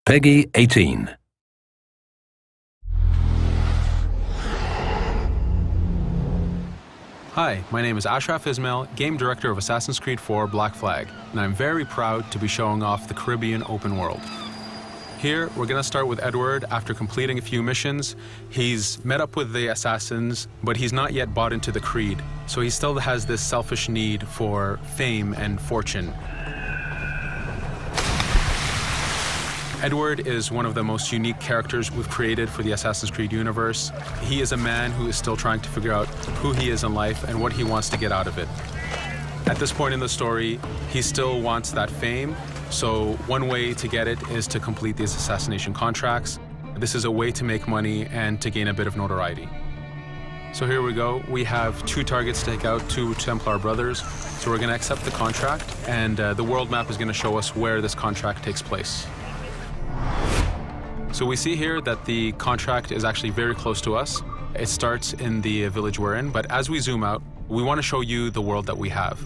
Peggy 18. Hi, my name is Ashraf Ismail, Game Director of Assassin's Creed 4 Black Flag, and I'm very proud to be showing off the Caribbean open world. Here, we're going to start with Edward. After completing a few missions, he's met up with the assassins, but he's not yet bought into the creed, so he still has this selfish need for fame and fortune. Edward is one of the most unique characters we've created for the Assassin's Creed universe. He is a man who is still trying to figure out who he is in life and what he wants to get out of it. At this point in the story, he still wants that fame, so one way to get it is to complete these assassination contracts. This is a way to make money and to gain a bit of notoriety. So here we go. We have 2 targets to take out, 2 Templar brothers. So we're going to accept the contract, and the world map is going to show us where this contract takes place. So we see here that the contract is actually very close to us. It starts in the village we're in, but as we zoom out, we want to show you the world that we have.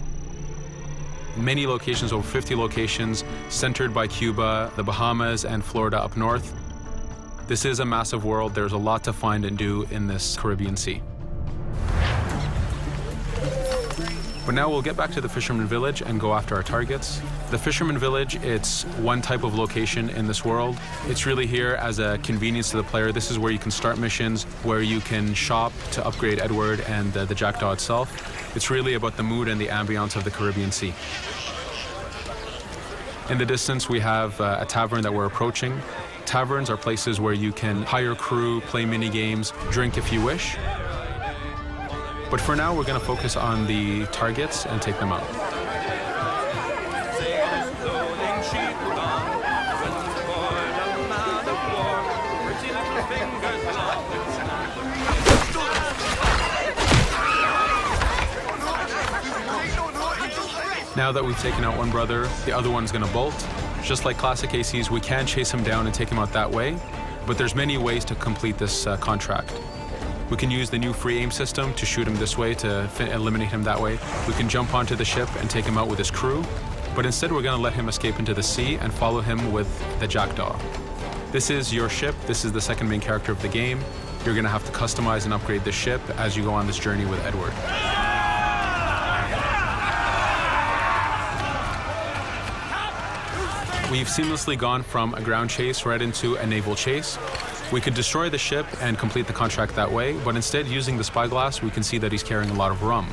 Many locations, over 50 locations, centered by Cuba, the Bahamas, and Florida up north. This is a massive world. There's a lot to find and do in this Caribbean Sea. But now we'll get back to the Fisherman Village and go after our targets. The Fisherman Village, it's one type of location in this world. It's really here as a convenience to the player. This is where you can start missions, where you can shop to upgrade Edward and the Jackdaw itself. It's really about the mood and the ambiance of the Caribbean Sea. In the distance, we have a tavern that we're approaching. Taverns are places where you can hire crew, play mini games, drink if you wish. But for now, we're going to focus on the targets and take them out. Now that we've taken out one brother, the other one's going to bolt. Just like classic ACs, we can chase him down and take him out that way, but there's many ways to complete this contract. We can use the new free aim system to shoot him this way, to eliminate him that way. We can jump onto the ship and take him out with his crew, but instead we're going to let him escape into the sea and follow him with the Jackdaw. This is your ship. This is the second main character of the game. You're going to have to customize and upgrade the ship as you go on this journey with Edward. We've seamlessly gone from a ground chase right into a naval chase. We could destroy the ship and complete the contract that way, but instead, using the spyglass, we can see that he's carrying a lot of rum.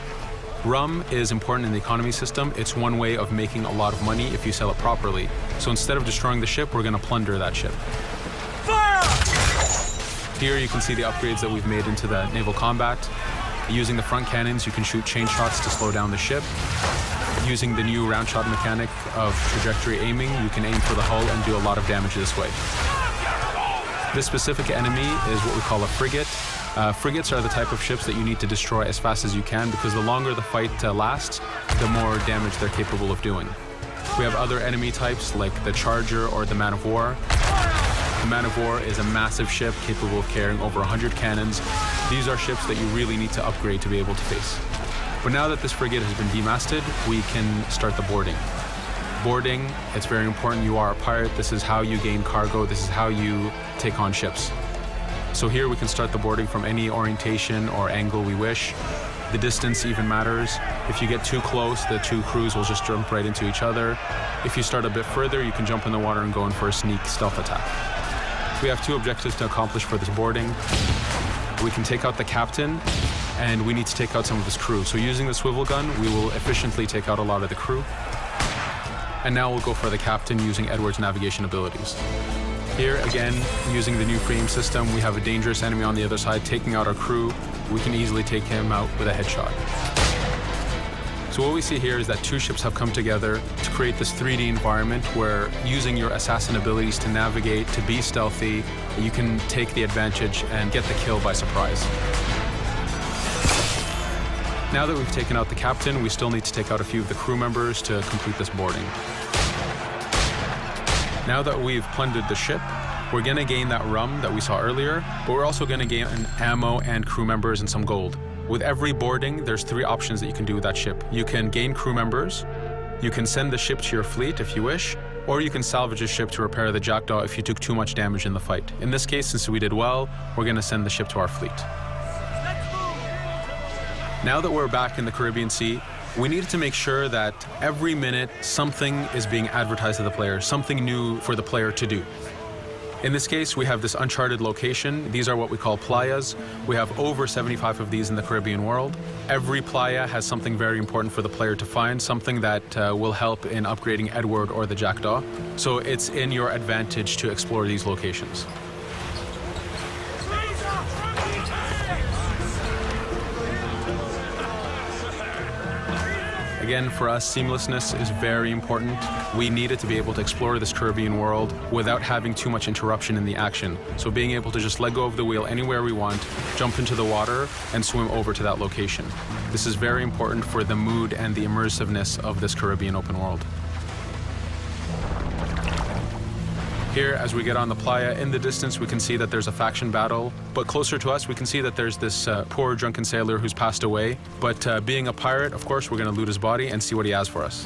Rum is important in the economy system. It's one way of making a lot of money if you sell it properly. So instead of destroying the ship, we're going to plunder that ship. Fire! Here you can see the upgrades that we've made into the naval combat. Using the front cannons, you can shoot chain shots to slow down the ship. Using the new round shot mechanic of trajectory aiming, you can aim for the hull and do a lot of damage this way. This specific enemy is what we call a frigate. Frigates are the type of ships that you need to destroy as fast as you can, because the longer the fight lasts, the more damage they're capable of doing. We have other enemy types like the Charger or the Man of War. The Man of War is a massive ship capable of carrying over 100 cannons. These are ships that you really need to upgrade to be able to face. But now that this frigate has been demasted, we can start the boarding. Boarding, it's very important. You are a pirate. This is how you gain cargo. This is how you take on ships. So here we can start the boarding from any orientation or angle we wish. The distance even matters. If you get too close, the 2 crews will just jump right into each other. If you start a bit further, you can jump in the water and go in for a sneak stealth attack. We have 2 objectives to accomplish for this boarding. We can take out the captain, and we need to take out some of his crew. So using the swivel gun, we will efficiently take out a lot of the crew. And now we'll go for the captain using Edward's navigation abilities. Here, again, using the new frame system, we have a dangerous enemy on the other side taking out our crew. We can easily take him out with a headshot. So what we see here is that 2 ships have come together to create this 3D environment where, using your assassin abilities to navigate, to be stealthy, you can take the advantage and get the kill by surprise. Now that we've taken out the captain, we still need to take out a few of the crew members to complete this boarding. Now that we've plundered the ship, we're going to gain that rum that we saw earlier, but we're also going to gain ammo and crew members and some gold. With every boarding, there's 3 options that you can do with that ship. You can gain crew members, you can send the ship to your fleet if you wish, or you can salvage a ship to repair the Jackdaw if you took too much damage in the fight. In this case, since we did well, we're going to send the ship to our fleet. Now that we're back in the Caribbean Sea, we needed to make sure that every minute something is being advertised to the player, something new for the player to do. In this case, we have this uncharted location. These are what we call playas. We have over 75 of these in the Caribbean world. Every playa has something very important for the player to find, something that will help in upgrading Edward or the Jackdaw. So it's in your advantage to explore these locations. Again, for us, seamlessness is very important. We needed to be able to explore this Caribbean world without having too much interruption in the action. So being able to just let go of the wheel anywhere we want, jump into the water, and swim over to that location. This is very important for the mood and the immersiveness of this Caribbean open world. Here, as we get on the playa, in the distance we can see that there's a faction battle, but closer to us we can see that there's this poor drunken sailor who's passed away. But being a pirate, of course, we're going to loot his body and see what he has for us.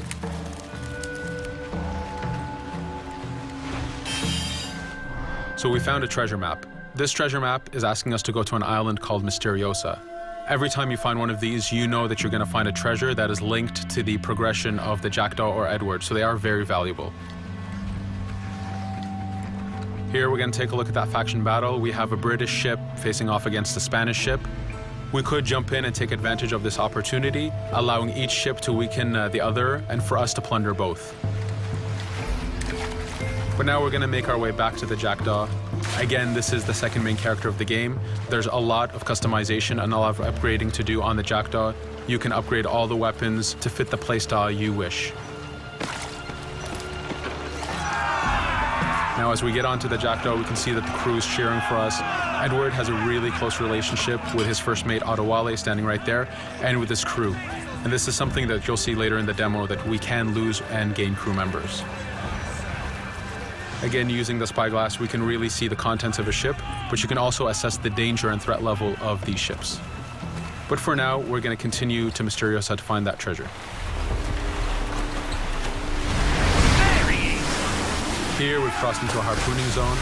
So we found a treasure map. This treasure map is asking us to go to an island called Misteriosa. Every time you find one of these, you know that you're going to find a treasure that is linked to the progression of the Jackdaw or Edward, so they are very valuable. Here we're going to take a look at that faction battle. We have a British ship facing off against a Spanish ship. We could jump in and take advantage of this opportunity, allowing each ship to weaken the other and for us to plunder both. But now we're going to make our way back to the Jackdaw. Again, this is the second main character of the game. There's a lot of customization and a lot of upgrading to do on the Jackdaw. You can upgrade all the weapons to fit the playstyle you wish. Now, as we get onto the Jackdaw, we can see that the crew is cheering for us. Edward has a really close relationship with his first mate, Adewale, standing right there, and with his crew. And this is something that you'll see later in the demo, that we can lose and gain crew members. Again, using the spyglass, we can really see the contents of a ship, but you can also assess the danger and threat level of these ships. But for now, we're going to continue to Misteriosa to find that treasure. Here we've crossed into a harpooning zone.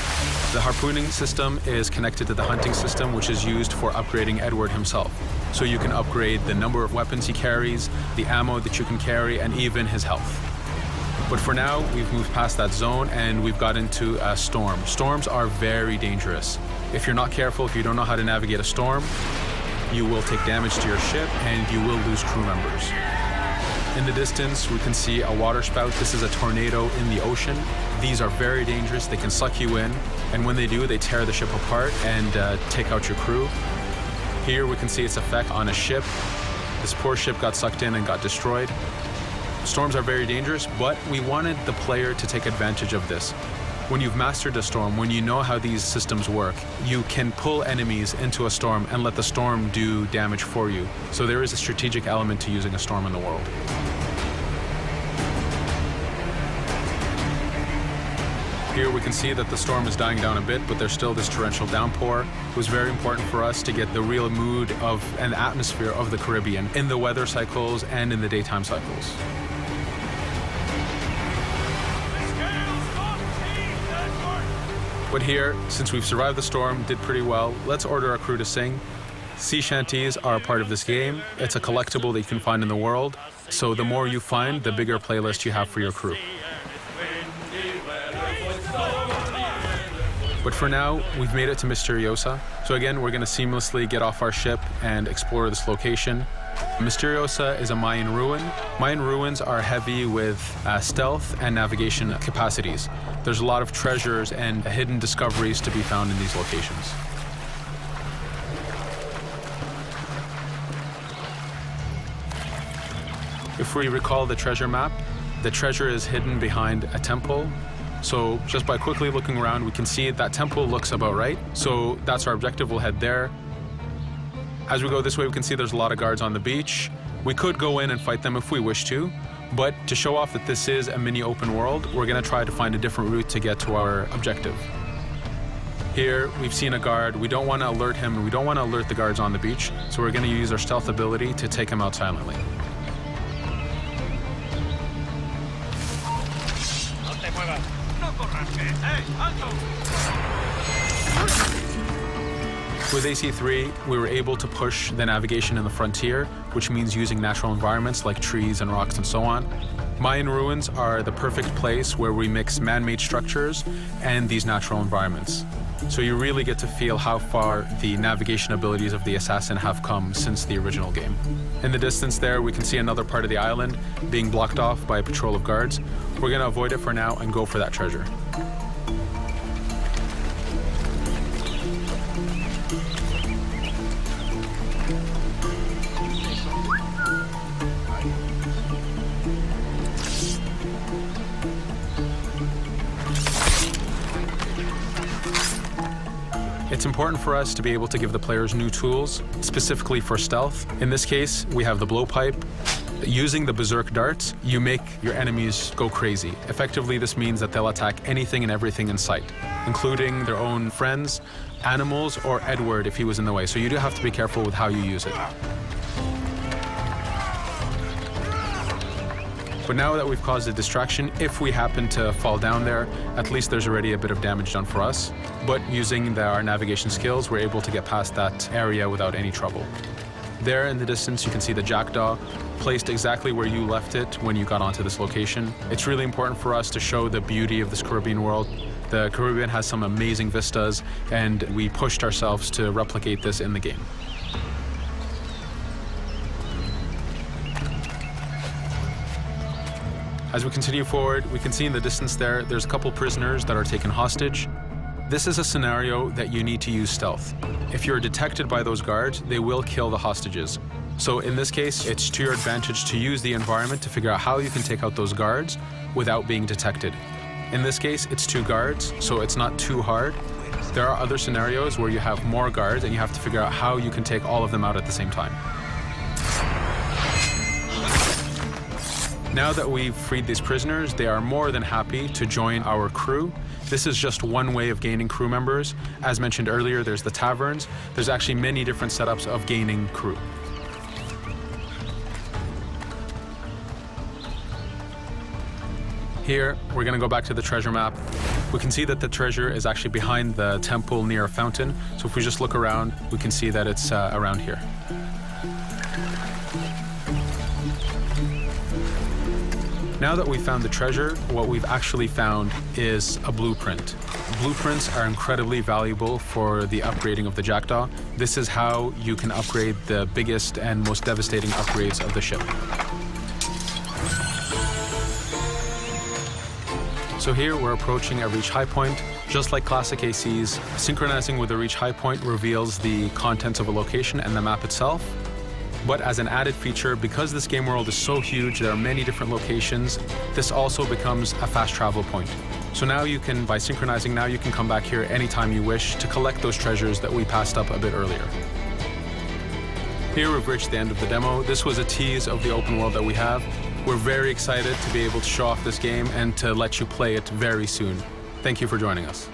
The harpooning system is connected to the hunting system, which is used for upgrading Edward himself. So you can upgrade the number of weapons he carries, the ammo that you can carry, and even his health. But for now, we've moved past that zone and we've got into a storm. Storms are very dangerous. If you're not careful, if you don't know how to navigate a storm, you will take damage to your ship and you will lose crew members. In the distance, we can see a water spout. This is a tornado in the ocean. These are very dangerous. They can suck you in, and when they do, they tear the ship apart and take out your crew. Here we can see its effect on a ship. This poor ship got sucked in and got destroyed. Storms are very dangerous, but we wanted the player to take advantage of this. When you've mastered a storm, when you know how these systems work, you can pull enemies into a storm and let the storm do damage for you. So there is a strategic element to using a storm in the world. Here we can see that the storm is dying down a bit, but there's still this torrential downpour. It was very important for us to get the real mood of and atmosphere of the Caribbean in the weather cycles and in the daytime cycles. But here, since we've survived the storm, did pretty well, let's order our crew to sing. Sea shanties are a part of this game. It's a collectible that you can find in the world. So the more you find, the bigger playlist you have for your crew. But for now, we've made it to Misteriosa. So again, we're going to seamlessly get off our ship and explore this location. Misteriosa is a Mayan ruin. Mayan ruins are heavy with stealth and navigation capacities. There's a lot of treasures and hidden discoveries to be found in these locations. If we recall the treasure map, the treasure is hidden behind a temple. So just by quickly looking around, we can see that temple looks about right. So that's our objective. We'll head there. As we go this way, we can see there's a lot of guards on the beach. We could go in and fight them if we wish to, but to show off that this is a mini open world, we're going to try to find a different route to get to our objective. Here, we've seen a guard. We don't want to alert him, and we don't want to alert the guards on the beach, so we're going to use our stealth ability to take him out silently. No te muevas. With AC3, we were able to push the navigation in the frontier, which means using natural environments like trees and rocks and so on. Mayan ruins are the perfect place where we mix man-made structures and these natural environments. So you really get to feel how far the navigation abilities of the assassin have come since the original game. In the distance there, we can see another part of the island being blocked off by a patrol of guards. We're going to avoid it for now and go for that treasure. It's important for us to be able to give the players new tools, specifically for stealth. In this case, we have the blowpipe. Using the berserk darts, you make your enemies go crazy. Effectively, this means that they'll attack anything and everything in sight, including their own friends, animals, or Edward if he was in the way. So you do have to be careful with how you use it. But now that we've caused a distraction, if we happen to fall down there, at least there's already a bit of damage done for us. But using our navigation skills, we're able to get past that area without any trouble. There in the distance, you can see the jackdaw placed exactly where you left it when you got onto this location. It's really important for us to show the beauty of this Caribbean world. The Caribbean has some amazing vistas, and we pushed ourselves to replicate this in the game. As we continue forward, we can see in the distance there's a couple prisoners that are taken hostage. This is a scenario that you need to use stealth. If you're detected by those guards, they will kill the hostages. So in this case, it's to your advantage to use the environment to figure out how you can take out those guards without being detected. In this case, it's 2 guards, so it's not too hard. There are other scenarios where you have more guards and you have to figure out how you can take all of them out at the same time. Now that we've freed these prisoners, they are more than happy to join our crew. This is just one way of gaining crew members. As mentioned earlier, there's the taverns. There's actually many different setups of gaining crew. Here, we're going to go back to the treasure map. We can see that the treasure is actually behind the temple near a fountain. So if we just look around, we can see that it's around here. Now that we've found the treasure, what we've actually found is a blueprint. Blueprints are incredibly valuable for the upgrading of the jackdaw. This is how you can upgrade the biggest and most devastating upgrades of the ship. So here we're approaching a reach high point. Just like classic ACs, synchronizing with a reach high point reveals the contents of a location and the map itself. But as an added feature, because this game world is so huge, there are many different locations, this also becomes a fast travel point. So now you can, by synchronizing, now you can come back here anytime you wish to collect those treasures that we passed up a bit earlier. Here we've reached the end of the demo. This was a tease of the open world that we have. We're very excited to be able to show off this game and to let you play it very soon. Thank you for joining us.